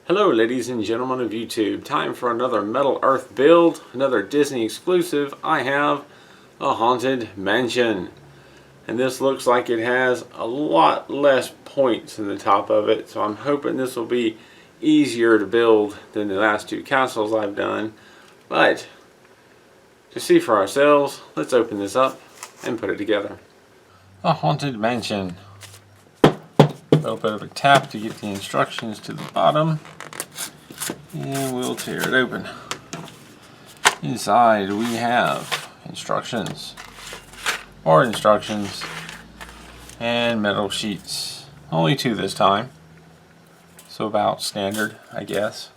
Hello ladies and gentlemen of YouTube, time for another Metal Earth build, another Disney exclusive. I have a Haunted Mansion, and this looks like it has a lot less points in the top of it, so I'm hoping this will be easier to build than the last two castles I've done. But to see for ourselves, let's open this up and put it together. A Haunted Mansion. A little bit of a tap to get the instructions to the bottom, and we'll tear it open. Inside we have instructions, more instructions, and metal sheets. Only two this time, so about standard, I guess.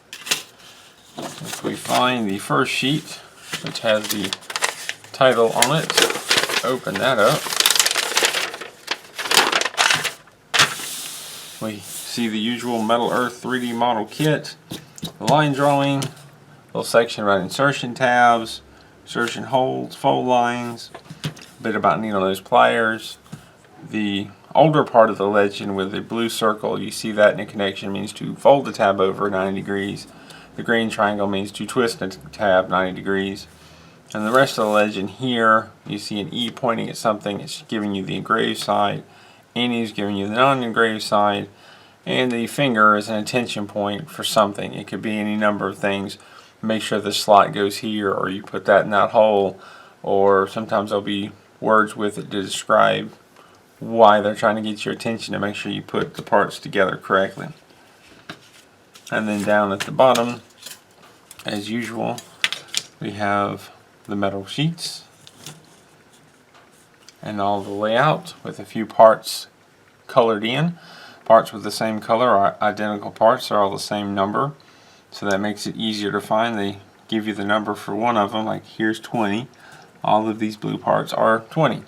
If we find the first sheet, which has the title on it, open that up. We see the usual Metal Earth 3D model kit, the line drawing, little section about insertion tabs, insertion holes, fold lines, a bit about needle nose pliers. The older part of the legend with the blue circle, you see that in a connection, means to fold the tab over 90 degrees. The green triangle means to twist the tab 90 degrees. And the rest of the legend here, you see an E pointing at something, it's giving you the engraved side. Annie is giving you the non-engraved side, and the finger is an attention point for something. It could be any number of things. Make sure the slot goes here, or you put that in that hole, or sometimes there'll be words with it to describe why they're trying to get your attention to make sure you put the parts together correctly. And then down at the bottom, as usual, we have the metal sheets and all the layout with a few parts colored in. Parts with the same color are identical parts, are all the same number, so that makes it easier to find. They give you the number for one of them, like here's 20. All of these blue parts are 20.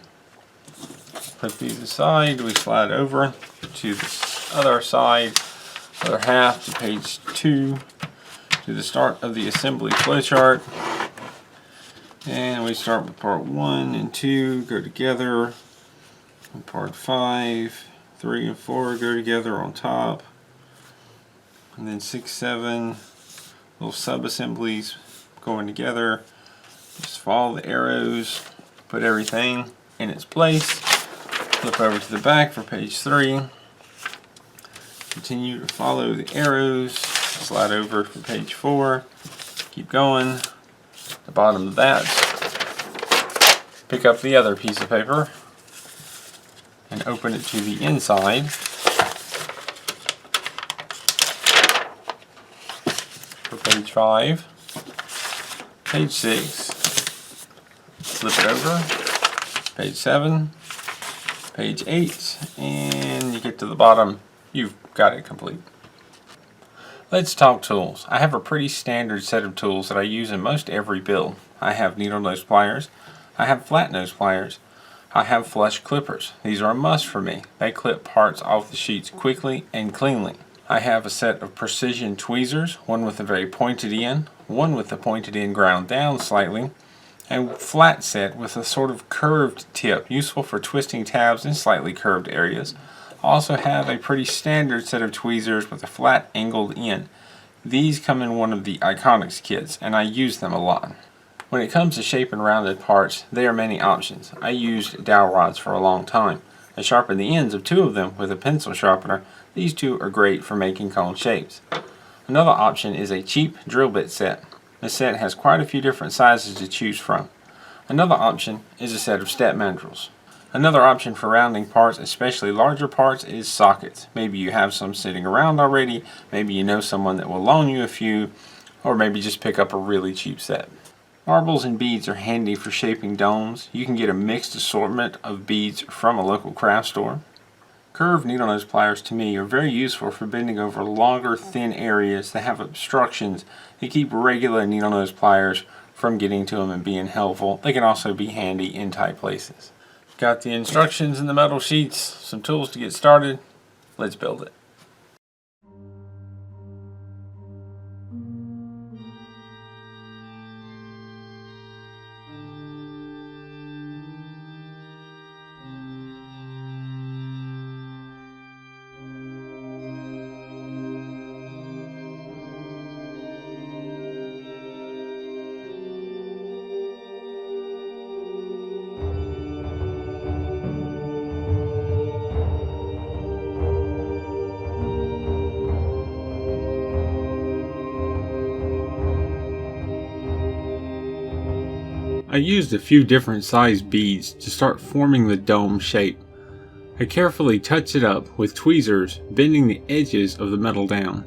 Put these aside, we slide over to the other side, other half, to page 2, to the start of the assembly flowchart. And we start with part 1 and 2 go together, and part 5, 3 and 4 go together on top, and then 6, 7 little sub-assemblies going together. Just follow the arrows, put everything in its place. Flip over to the back for page 3. Continue to follow the arrows. Slide over for page 4. Keep going. The bottom of that. Pick up the other piece of paper and open it to the inside. For page 5. Page 6. Flip it over. Page 7. Page 8. And you get to the bottom. You've got it complete. Let's talk tools. I have a pretty standard set of tools that I use in most every build. I have needle nose pliers. I have flat nose pliers. I have flush clippers. These are a must for me. They clip parts off the sheets quickly and cleanly. I have a set of precision tweezers, one with a very pointed end, one with the pointed end ground down slightly, and flat set with a sort of curved tip, useful for twisting tabs in slightly curved areas. I also have a pretty standard set of tweezers with a flat angled end. These come in one of the Iconics kits, and I use them a lot. When it comes to shaping rounded parts, there are many options. I used dowel rods for a long time. I sharpened the ends of 2 of them with a pencil sharpener. These 2 are great for making cone shapes. Another option is a cheap drill bit set. This set has quite a few different sizes to choose from. Another option is a set of step mandrels. Another option for rounding parts, especially larger parts, is sockets. Maybe you have some sitting around already, maybe you know someone that will loan you a few, or maybe just pick up a really cheap set. Marbles and beads are handy for shaping domes. You can get a mixed assortment of beads from a local craft store. Curved needle nose pliers to me are very useful for bending over longer, thin areas that have obstructions. They keep regular needle nose pliers from getting to them and being helpful. They can also be handy in tight places. Got the instructions in the metal sheets, some tools to get started. Let's build it. I used a few different size beads to start forming the dome shape. I carefully touched it up with tweezers, bending the edges of the metal down.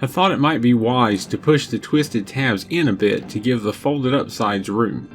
I thought it might be wise to push the twisted tabs in a bit to give the folded up sides room.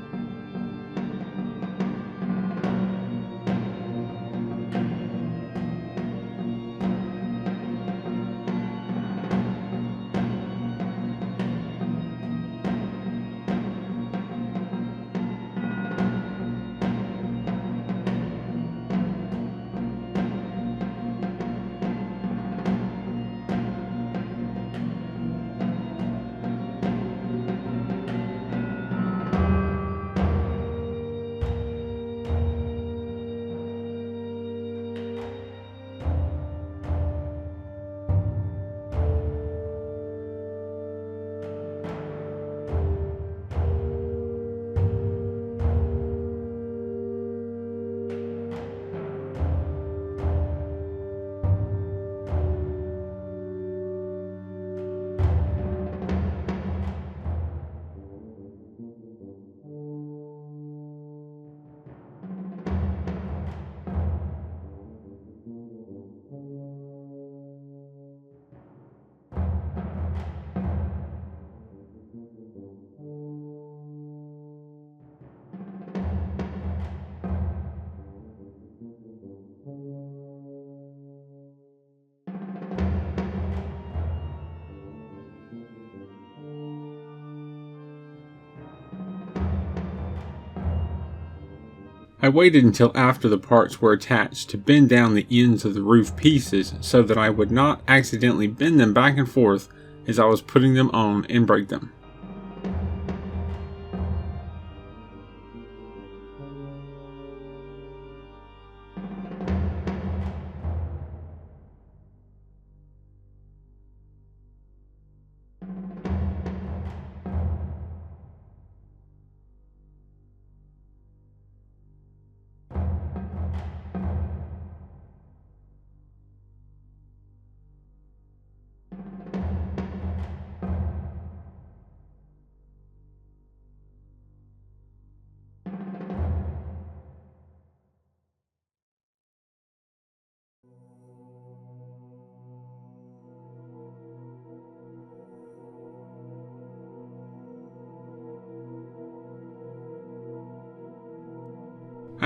I waited until after the parts were attached to bend down the ends of the roof pieces so that I would not accidentally bend them back and forth as I was putting them on and break them.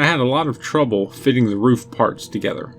I had a lot of trouble fitting the roof parts together.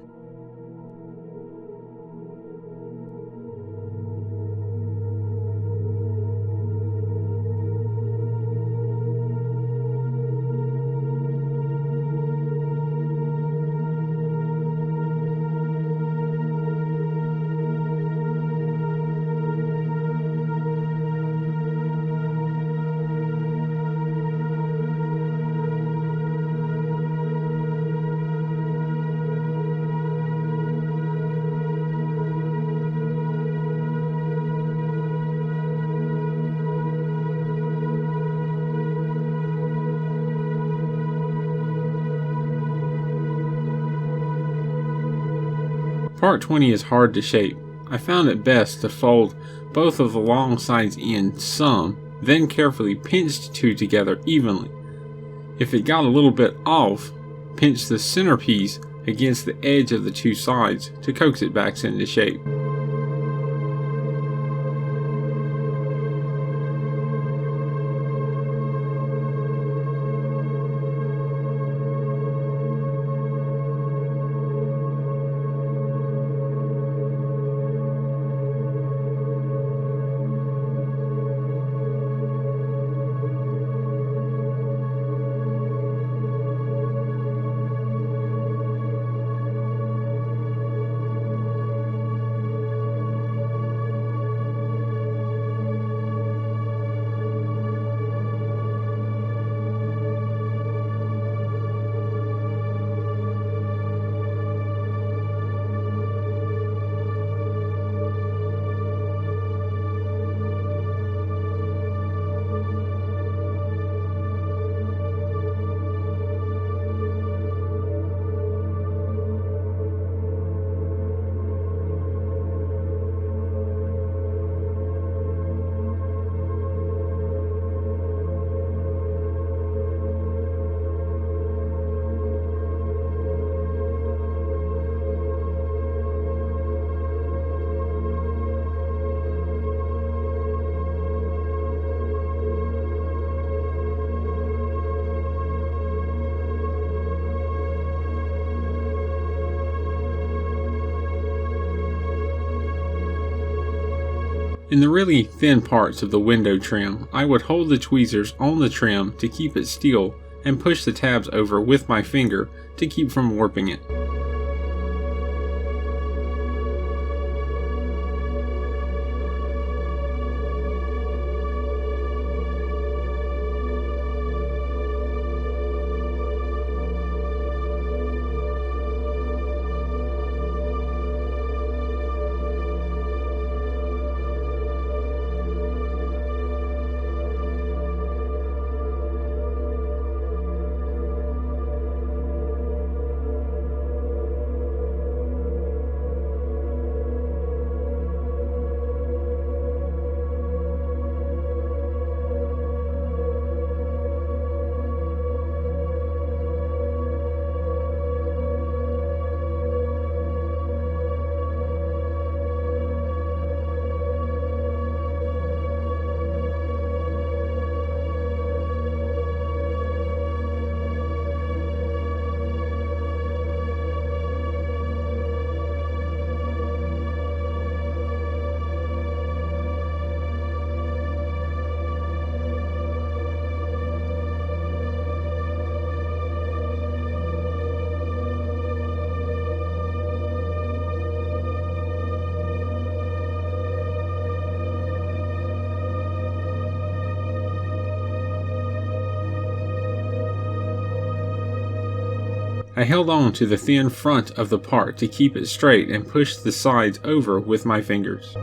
Part 20 is hard to shape. I found it best to fold both of the long sides in some, then carefully pinch the two together evenly. If it got a little bit off, pinch the centerpiece against the edge of the two sides to coax it back into shape. In the really thin parts of the window trim, I would hold the tweezers on the trim to keep it still and push the tabs over with my finger to keep from warping it. I held on to the thin front of the part to keep it straight and pushed the sides over with my fingers.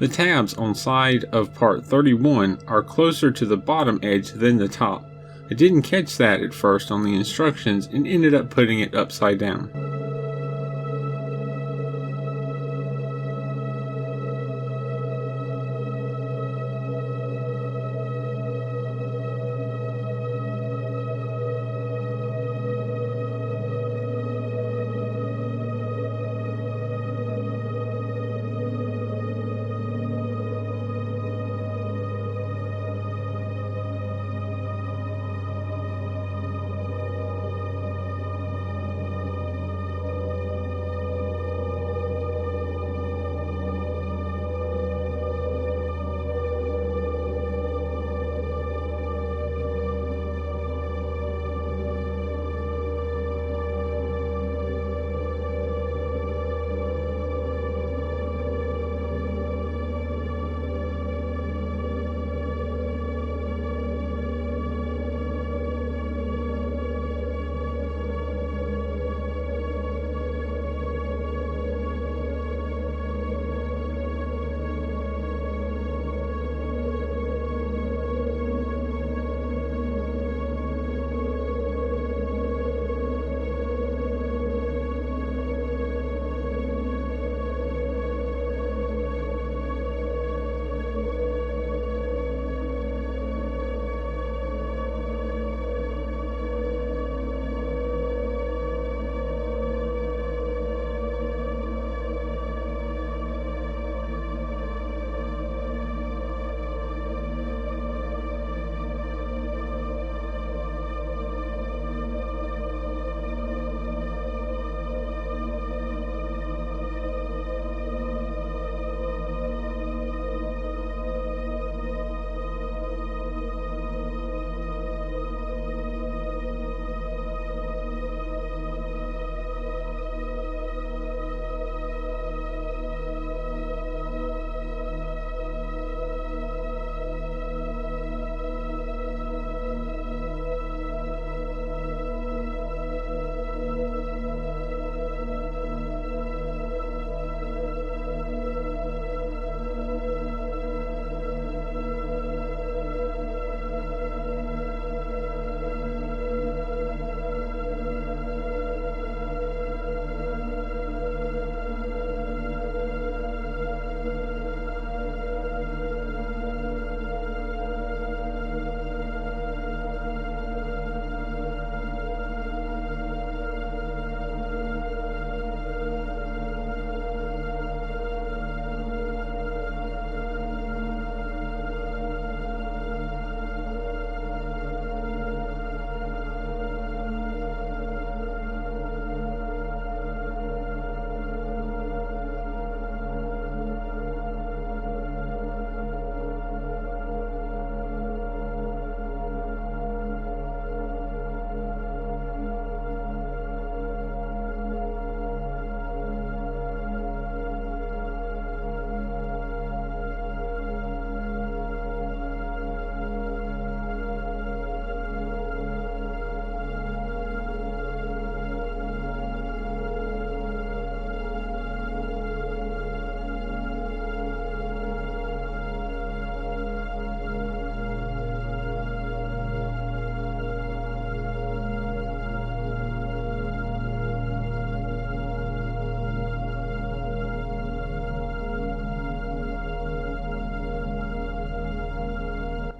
The tabs on side of part 31 are closer to the bottom edge than the top. I didn't catch that at first on the instructions and ended up putting it upside down.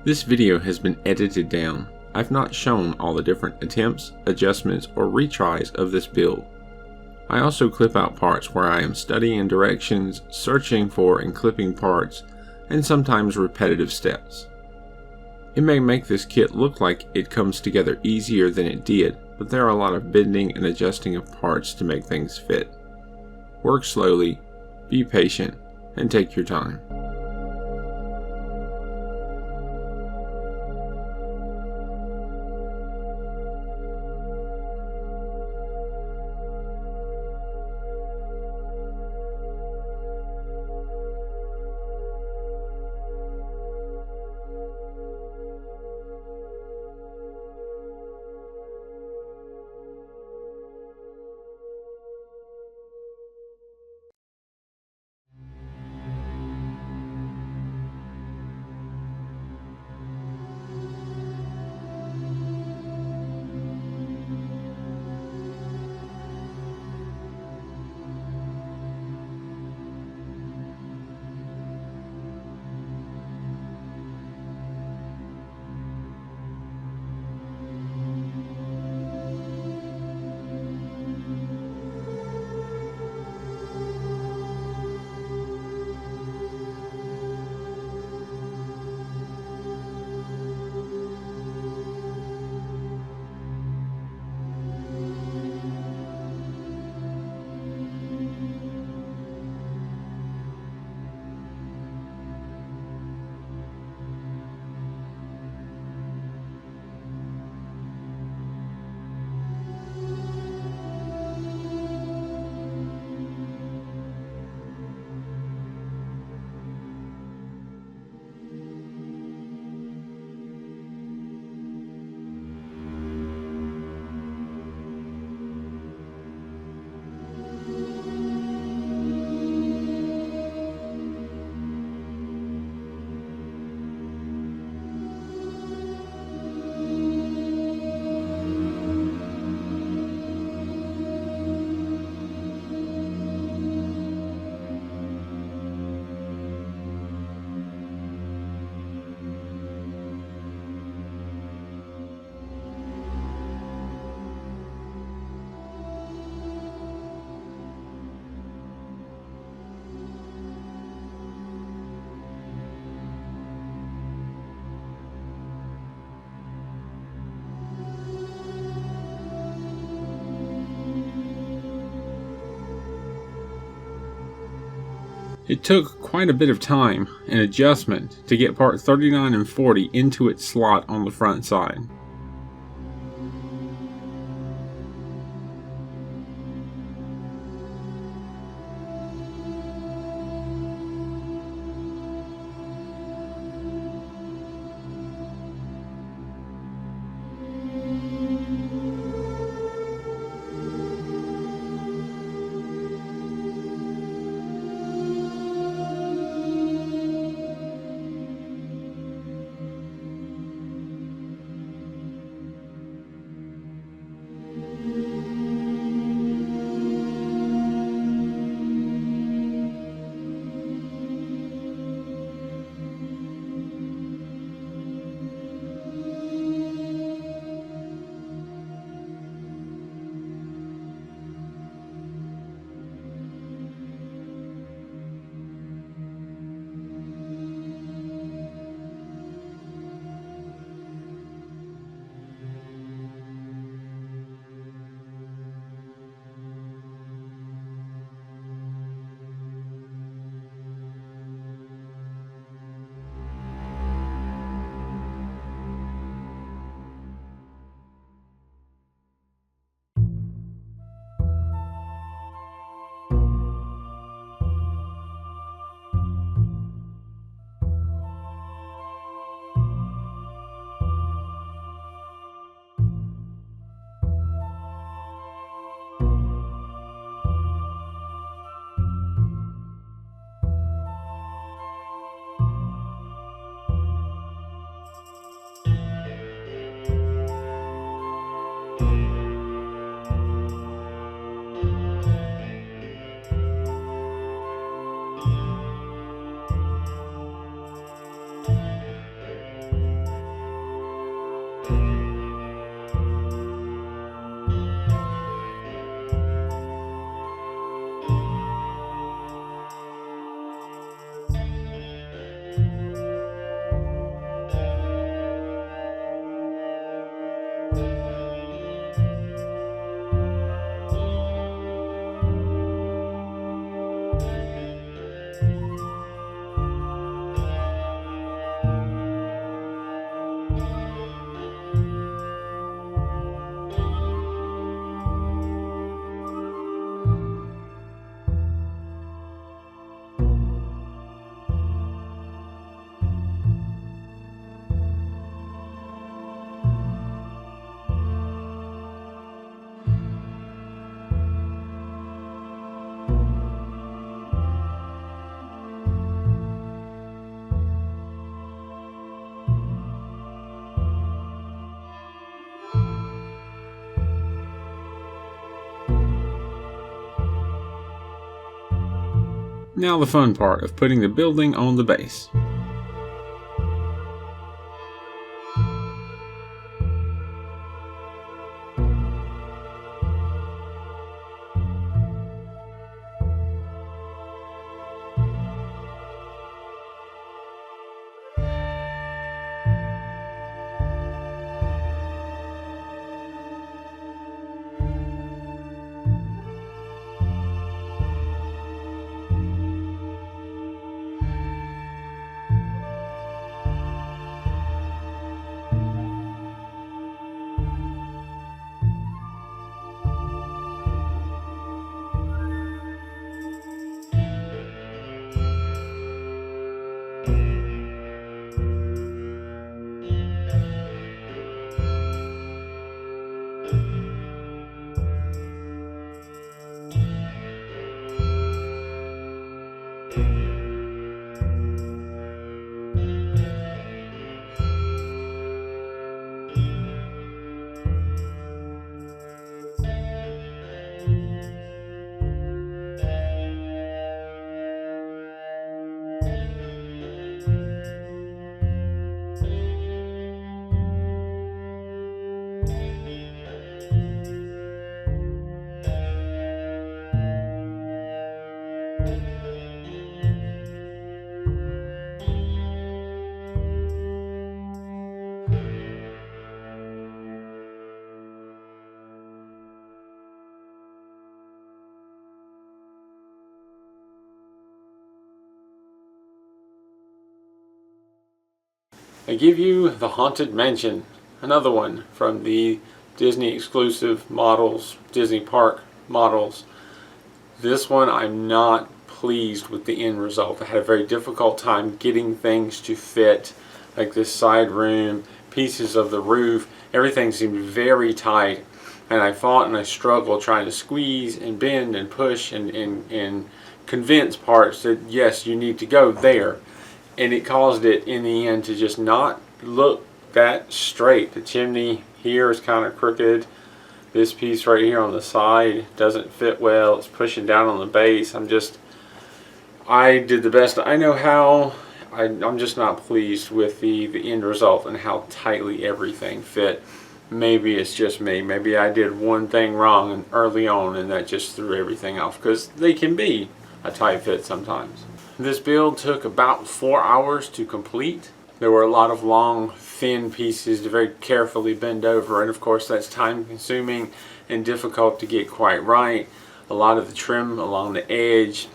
This video has been edited down. I've not shown all the different attempts, adjustments, or retries of this build. I also clip out parts where I am studying directions, searching for and clipping parts, and sometimes repetitive steps. It may make this kit look like it comes together easier than it did, but there are a lot of bending and adjusting of parts to make things fit. Work slowly, be patient, and take your time. It took quite a bit of time and adjustment to get part 39 and 40 into its slot on the front side. Now the fun part of putting the building on the base. I give you the Haunted Mansion, another one from the Disney exclusive models, Disney Park models. This one I'm not pleased with the end result. I had a very difficult time getting things to fit, like this side room, pieces of the roof. Everything seemed very tight, and I fought and I struggled trying to squeeze and bend and push and convince parts that yes, you need to go there, and it caused it in the end to just not look that straight. The chimney here is kind of crooked. This piece right here on the side doesn't fit well. It's pushing down on the base. I did the best I know how. I'm just not pleased with the end result and how tightly everything fit. Maybe it's just me. Maybe I did one thing wrong early on and that just threw everything off, because they can be a tight fit sometimes. This build took about 4 hours to complete. There were a lot of long, thin pieces to very carefully bend over, and of course that's time consuming and difficult to get quite right. A lot of the trim along the edge,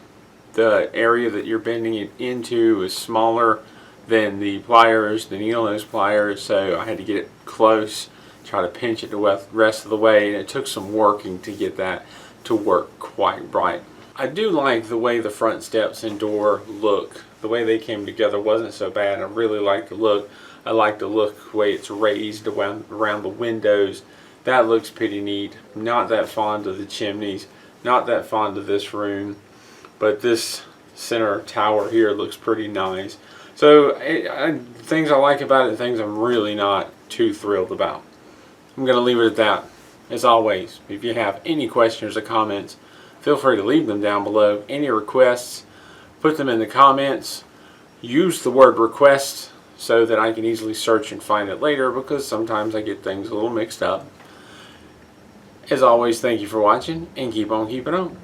the area that you're bending it into is smaller than the pliers, the needle nose pliers, so I had to get it close, try to pinch it the rest of the way, and it took some working to get that to work quite right. I do like the way the front steps and door look. The way they came together wasn't so bad. I really like the look. I like the look the way it's raised around the windows. That looks pretty neat. Not that fond of the chimneys. Not that fond of this room. But this center tower here looks pretty nice. So things I like about it and things I'm really not too thrilled about. I'm going to leave it at that. As always, if you have any questions or comments, feel free to leave them down below. Any requests, put them in the comments. Use the word request so that I can easily search and find it later, because sometimes I get things a little mixed up. As always, thank you for watching, and keep on keeping on.